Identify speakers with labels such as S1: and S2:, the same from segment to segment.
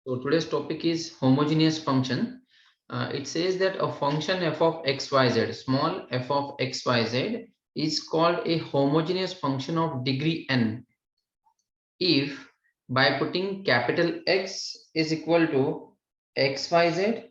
S1: So today's topic is homogeneous function. It says that a function f of xyz, small f of xyz, is called a homogeneous function of degree n if by putting capital X is equal to xyz,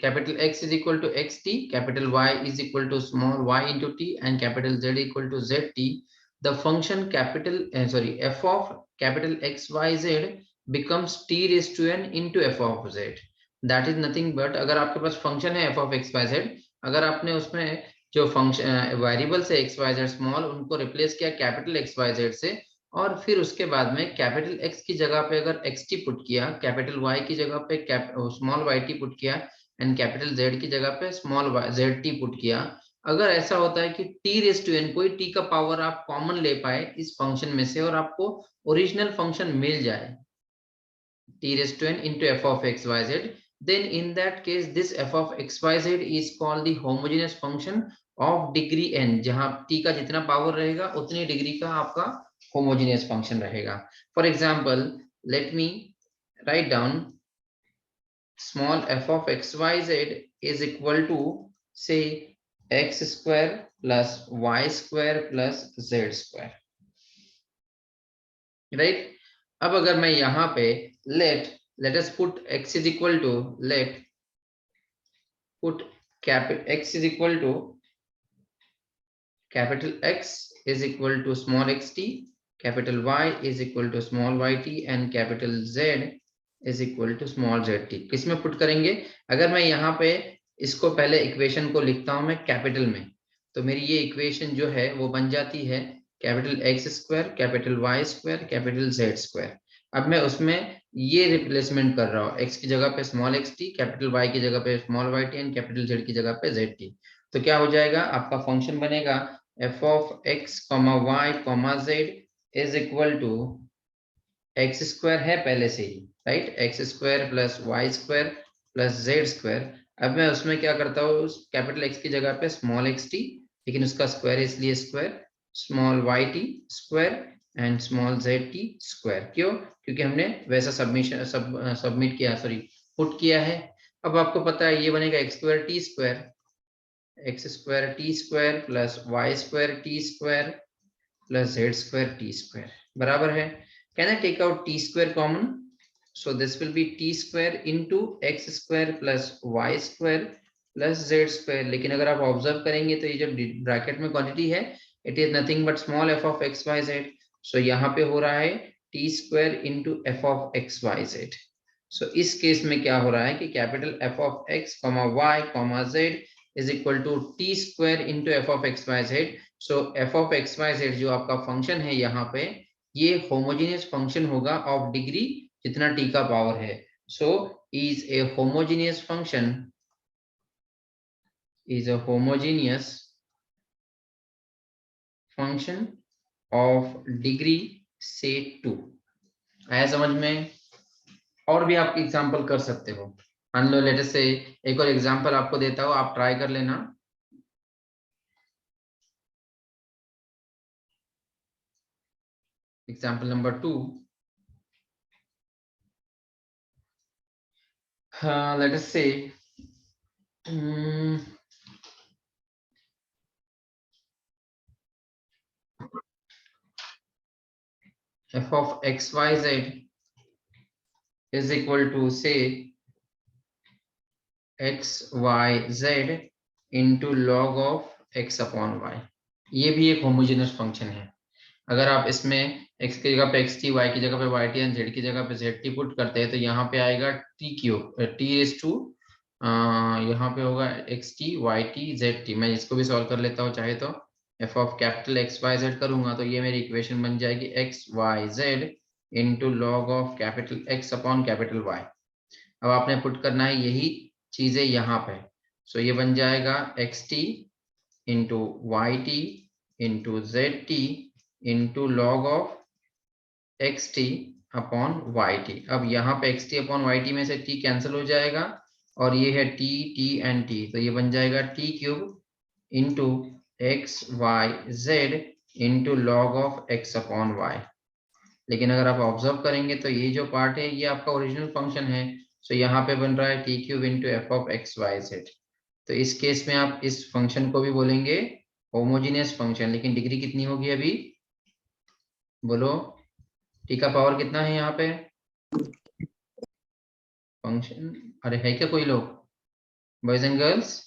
S1: capital X is equal to xt, capital Y is equal to small y into t, and capital Z equal to zt, the function f of capital xyz becomes t raised to n into f of z. That is nothing but अगर आपके पास function है f of xyz, अगर आपने उसमें जो function variable से xyz small उनको replace किया कैपिटल xyz से, और फिर उसके बाद में कैपिटल एक्स की जगह पे अगर एक्स टी पुट किया, कैपिटल वाई की जगह पे स्मॉल वाई टी पुट किया, एंड कैपिटल जेड की जगह पे स्मॉल जेड टी पुट किया, अगर ऐसा होता है कि टी रेस टू एन कोई टी का पावर आप कॉमन ले पाए इस फंक्शन में से और आपको ओरिजिनल फंक्शन मिल जाए t raised to n into f of xyz, then in that case this f of xyz is called the homogeneous function of degree n, जहां t का जितना पावर रहेगा उतनी डिग्री का आपका homogeneous function रहेगा. For example, let me write down small f of xyz is equal to say x square plus y square plus z square, right? अब अगर मैं यहाँ पे let us put x is equal to put capital X is equal to capital X is equal to small xt, capital Y is equal to small yt, and capital Z is equal to small zt. किसमें put करेंगे? अगर मैं यहाँ पे इसको पहले equation को लिखता हूं मैं कैपिटल में, तो मेरी ये इक्वेशन जो है वो बन जाती है capital X square, capital Y square, capital Z square. अब मैं उसमें ये रिप्लेसमेंट कर रहा हूँ, एक्स की जगह पे small x t, capital Y की जगह पे small y t, and capital Z की जगह पे जेड टी. तो क्या हो जाएगा? आपका फंक्शन बनेगा f of x, y, z is equal to x square है पहले से ही, right? X square plus y square plus z square. अब मैं उसमें क्या करता हूँ, कैपिटल एक्स की जगह पे स्मॉल एक्स टी, लेकिन उसका स्क्वायर इसलिए square, small y t square and small z t square. क्यों? क्योंकि हमने वैसा सबमिट किया, पुट किया है. अब आपको पता है ये बनेगा x square t square, x square t square plus y square t square plus z square t square बराबर है. Can I take out t square common? So this will be t square into x square plus y square plus z square. लेकिन अगर आप observe करेंगे तो ये जो bracket में क्वांटिटी है, it is nothing but small f of x y z. सो यहाँ पे हो रहा है t square into f of x y z. सो इस केस में क्या हो रहा है कि capital f of x, y, z is equal to t square into f of x y z. So f of x y z जो आपका function है यहाँ पे, ये होमोजेनियस फंक्शन होगा ऑफ डिग्री जितना t का पावर है. So is a homogeneous function, is a homogeneous function of degree से 2. आया समझ में? और भी आप एग्जांपल कर सकते हो. मान लो लेट अस से एक और एग्जांपल आपको देता हूं, आप ट्राई कर लेना. Example number 2. let us say f of xyz is equal to say x y z into log of x upon y. ये भी एक होमोजेनियस फंक्शन है. अगर आप इसमें x की जगह पे xt, y की जगह पे yt एंड z की जगह पे zt पुट करते हैं तो यहाँ पे आएगा t cube, t raise to यहाँ पे होगा xt, yt, zt. मैं इसको भी सॉल्व कर लेता हूँ चाहे तो. f of capital x y z करूंगा तो ये मेरी इक्वेशन बन जाएगी x y z into log of capital x upon capital y. अब आपने पुट करना है यही चीजें यहाँ पे. सो ये बन जाएगा xt into y t into z t into log of x t upon y t. अब यहाँ पे x t upon y t में से t कैंसिल हो जाएगा और ये है t, t एंड t, तो ये बन जाएगा t cube into x y z into log of x upon y. लेकिन अगर आप ऑब्जर्व करेंगे तो ये जो पार्ट है ये आपका ओरिजिनल फंक्शन है। सो यहाँ पे बन रहा है t cube into f of x y z. तो इस केस में आप इस फंक्शन को भी बोलेंगे होमोजीनियस फंक्शन, लेकिन डिग्री कितनी होगी अभी बोलो, टी का पावर कितना है यहाँ पे फंक्शन, अरे है क्या कोई लोग, boys and girls?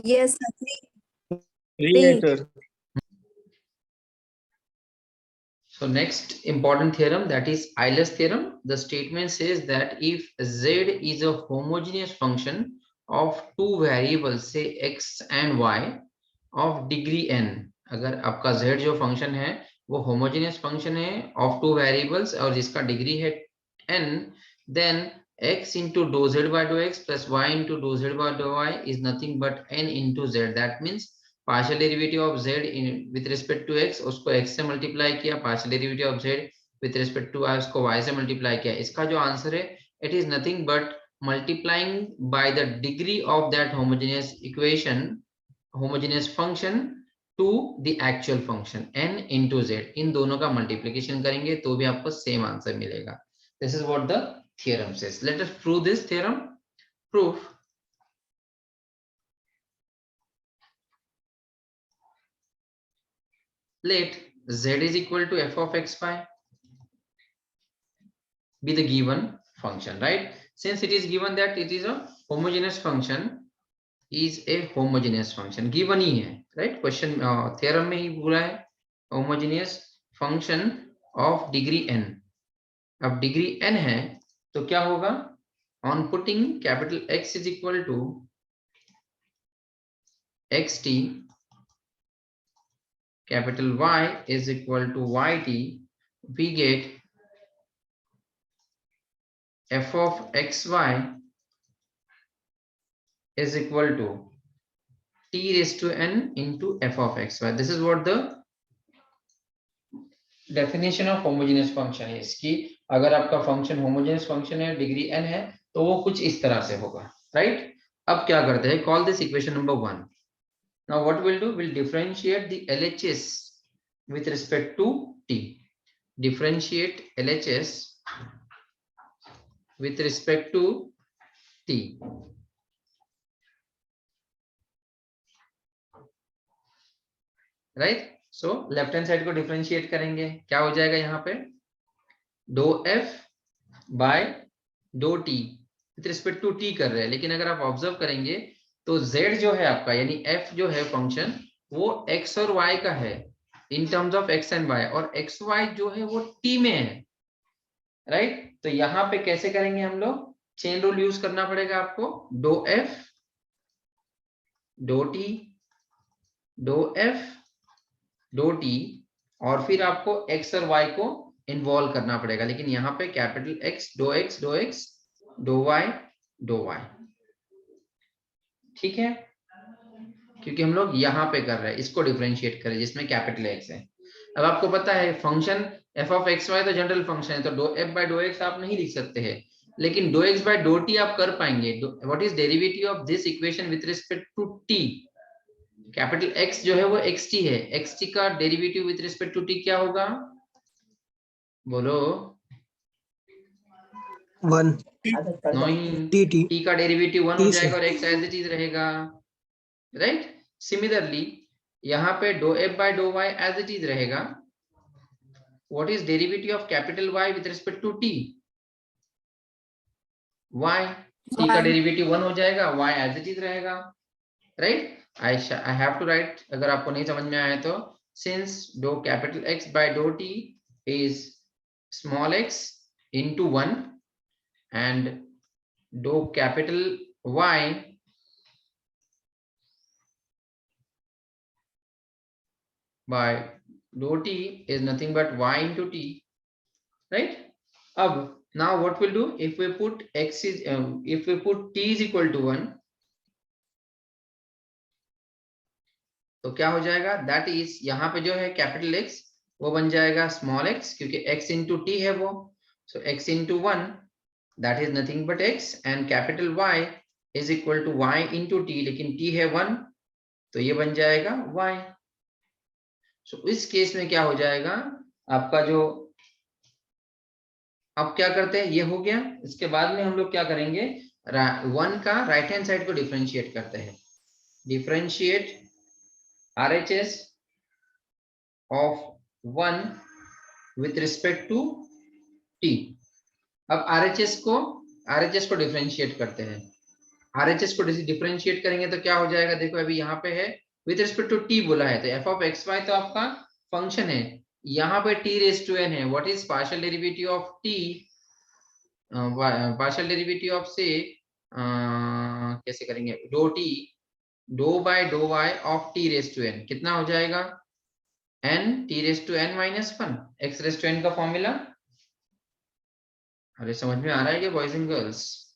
S2: Yes,
S3: Three, sir.
S1: So next important theorem, that is Euler's theorem. The statement says that if z is a homogeneous function of two variables, say x and y, of degree n, अगर आपका z जो function है वो homogeneous function है of two variables और जिसका degree है n, then x into dou z by dou x plus y into dou z by dou y is nothing but n into z. That means partial derivative of z with respect to x, उसको x से multiply किया, partial derivative of z with respect to y उसको y से multiply किया। इसका जो answer है it is nothing but multiplying by the degree of that homogeneous equation, homogeneous function to the actual function n into z। इन दोनों का multiplication करेंगे तो भी आपको सेम आंसर मिलेगा। This is what the theorem says. Let us prove this theorem. Proof, let z is equal to f of x y be the given function, right? Since it is given that it is a homogeneous function, is a homogeneous function, given ही है, right? Question theorem में ही बोला है homogeneous function of degree n। अब degree n है तो क्या होगा, on putting capital X is equal to xt, capital Y is equal to yt, we get f of xy is equal to t raised to n into f of xy. This is what the definition of homogeneous function है। इसकी अगर आपका function homogeneous function है, degree n है, तो वो कुछ इस तरह से होगा, राइट? अब क्या करते हैं, call this equation number 1. Now what we'll do, we'll differentiate the LHS with respect to t. Differentiate LHS with respect to t. Right? So left hand side को डिफरेंशिएट करेंगे, क्या हो जाएगा यहाँ पे, do f by do t with respect to t कर रहे हैं, लेकिन अगर आप ऑब्जर्व करेंगे तो z जो है आपका यानी f जो है फंक्शन वो x और y का है in terms of x and y, और x y जो है वो t में है, राइट? तो यहाँ पे कैसे करेंगे हम लोग, चेन रूल यूज करना पड़ेगा आपको, do f do t do f do t, और फिर आपको x और y को इन्वॉल्व करना पड़ेगा, लेकिन यहाँ पे capital X do x do x do y do y, ठीक है? क्योंकि हम लोग यहाँ पे कर रहे हैं, इसको डिफरेंशिएट करें जिसमें कैपिटल X है। अब आपको पता है function f of x y तो जनरल फंक्शन है, तो do f by do x आप नहीं लिख सकते हैं, लेकिन do x by do t आप कर पाएंगे। What is derivative of this equation with respect to t? Capital X जो है वो xt है, xt का derivative with respect to t क्या होगा, बोलो?
S3: 1
S1: t का डेरिवेटिव 1 हो जाएगा और x एज इट इज रहेगा, राइट? सिमिलरली यहाँ पे do f by do y as it is रहेगा। What is derivative of capital Y with respect to t? y, t का डेरिवेटिव 1 हो जाएगा, y एज इट इज रहेगा, right? I have to write, अगर आपको नहीं समझ में आया तो, since dou capital X by dou t is small x into 1 and dou capital Y by dou t is nothing but y into t, right? अब now what we'll do, if we put x is if we put t is equal to 1, तो क्या हो जाएगा, that is यहाँ पे जो है capital X वो बन जाएगा स्मॉल x, क्योंकि x इंटू टी है वो, so x into 1 that is nothing but x, and capital Y is equal to y into t, लेकिन t है 1 तो ये बन जाएगा y। सो इस केस में क्या हो जाएगा, आपका जो अब क्या करते हैं, ये हो गया। इसके बाद में हम लोग क्या करेंगे, 1 का राइट हैंड साइड को डिफरेंशिएट करते हैं। Differentiate RHS of 1 with respect to t। अब RHS को डिफरेंशिएट करते हैं। RHS को डिफरेंशिएट करेंगे तो क्या हो जाएगा, देखो अभी यहाँ पे है विथ रिस्पेक्ट टू t बोला है, तो f of xy तो आपका फंक्शन है, यहाँ पे t रेज टू n है। What is partial derivative of t, partial derivative of से कैसे करेंगे, do t do by do y of t raise to n, कितना हो जाएगा, n t raise to n minus 1 x raise to n का formula. अरे समझ में आ रहा है क्या बॉयज एंड गर्ल्स?